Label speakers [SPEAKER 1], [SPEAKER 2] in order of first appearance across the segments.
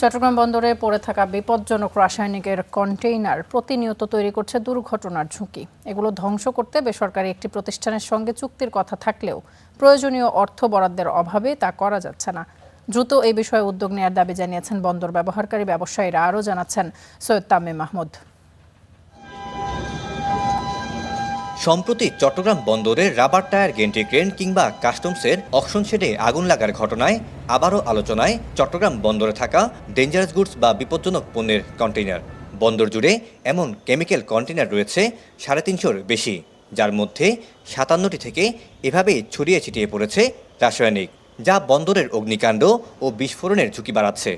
[SPEAKER 1] চট্টগ্রাম বন্দরে পড়ে থাকা বিপজ্জনক রাসায়নিকের কন্টেইনার প্রতিনিয়ত তৈরি করছে দুর্ঘটনার ঝুঁকি। এগুলো ধ্বংস করতে বেসরকারি একটি প্রতিষ্ঠানের সঙ্গে চুক্তির কথা থাকলেও প্রয়োজনীয় অর্থ বরাদ্দের অভাবে তা করা যাচ্ছে না। দ্রুত এই বিষয়ে উদ্যোগ নেওয়ার দাবি জানিয়েছেন বন্দর ব্যবহারকারী ব্যবসায়ীরা। আরও জানাচ্ছেন সৈয়দ তামিম মাহমুদ।
[SPEAKER 2] সম্প্রতি চট্টগ্রাম বন্দরের রাবার টায়ার গেন্ট্রি ক্রেন কিংবা কাস্টমসের অকশন শেডে আগুন লাগার ঘটনায় আবারও আলোচনায় চট্টগ্রাম বন্দরে থাকা ডেঞ্জারাস গুডস বা বিপজ্জনক পণ্যের কন্টেইনার। বন্দর জুড়ে এমন কেমিক্যাল কন্টেইনার রয়েছে 350-র বেশি, যার মধ্যে 57টি থেকে এভাবেই ছড়িয়ে ছিটিয়ে পড়েছে রাসায়নিক, যা বন্দরের অগ্নিকাণ্ড ও বিস্ফোরণের ঝুঁকি বাড়াচ্ছে।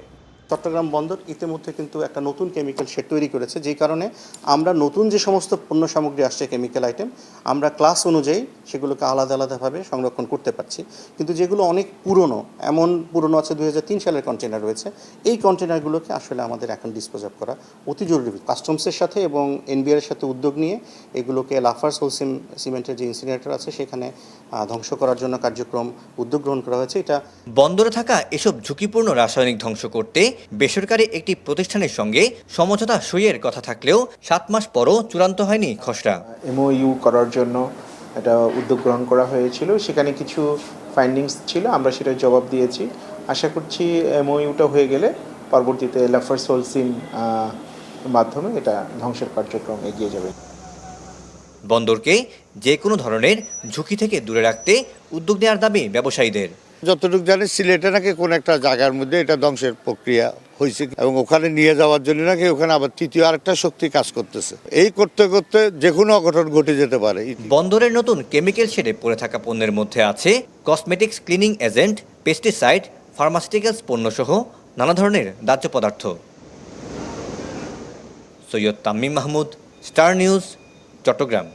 [SPEAKER 3] চট্টগ্রাম বন্দর ইতিমধ্যে কিন্তু একটা নতুন কেমিক্যাল শেড তৈরি করেছে, যেই কারণে আমরা নতুন যে সমস্ত পণ্য সামগ্রী আসছে কেমিক্যাল আইটেম, আমরা ক্লাস অনুযায়ী সেগুলোকে আলাদা আলাদাভাবে সংরক্ষণ করতে পারছি। কিন্তু যেগুলো অনেক পুরনো, এমন পুরনো আছে 2003 সালের কন্টেনার রয়েছে, এই কন্টেনারগুলোকে আসলে আমাদের এখন ডিসপোজ অফ করা অতি জরুরি। কাস্টমসের সাথে এবং এনবিআর এর সাথে উদ্যোগ নিয়ে এগুলোকে লাফার্স হোলসিম সিমেন্টের যে ইনসিনারেটর আছে সেখানে ধ্বংস করার জন্য কার্যক্রম উদ্যোগ গ্রহণ করা হয়েছে। এটা
[SPEAKER 2] বন্দরে থাকা এসব ঝুঁকিপূর্ণ রাসায়নিক ধ্বংস করতে বেসরকারি একটি প্রতিষ্ঠানের সঙ্গে সমঝোতা সইয়ের কথা থাকলেও 7 মাস পরও চূড়ান্ত হয়নি খসড়া।
[SPEAKER 4] এমওইউ করার জন্য একটা উদ্যোগ গ্রহণ করা হয়েছিল, সেখানে কিছু ফাইন্ডিংস ছিল, আমরা সেটা জবাব দিয়েছি। আশা করছি এমওইউটা হয়ে গেলে পরবর্তীতে লাফার্স হোলসিম মাধ্যমে এটা ধ্বংসের কার্যক্রম এগিয়ে যাবে।
[SPEAKER 2] বন্দরকে যে কোনো ধরনের ঝুঁকি থেকে দূরে রাখতে উদ্যোগ নেওয়ার দাবি ব্যবসায়ীদের।
[SPEAKER 5] যতটুকু জানি সিলেটে নাকি কোনো একটা জায়গার মধ্যে এটা ধ্বংসের প্রক্রিয়া হয়েছে এবং ওখানে নিয়ে যাওয়ার জন্য নাকি ওখানে আবার তৃতীয় আরেকটা শক্তি কাজ করতেছে। এই করতে করতে যে কোনো অঘটন ঘটে যেতে পারে।
[SPEAKER 2] বন্দরের নতুন কেমিক্যাল শেডে পড়ে থাকা পণ্যের মধ্যে আছে cosmetics, cleaning agent, pesticide, pharmaceuticals পণ্যসহ নানা ধরনের দাহ্য পদার্থ। Syed Tamim Mahmud, star news, Chittagong.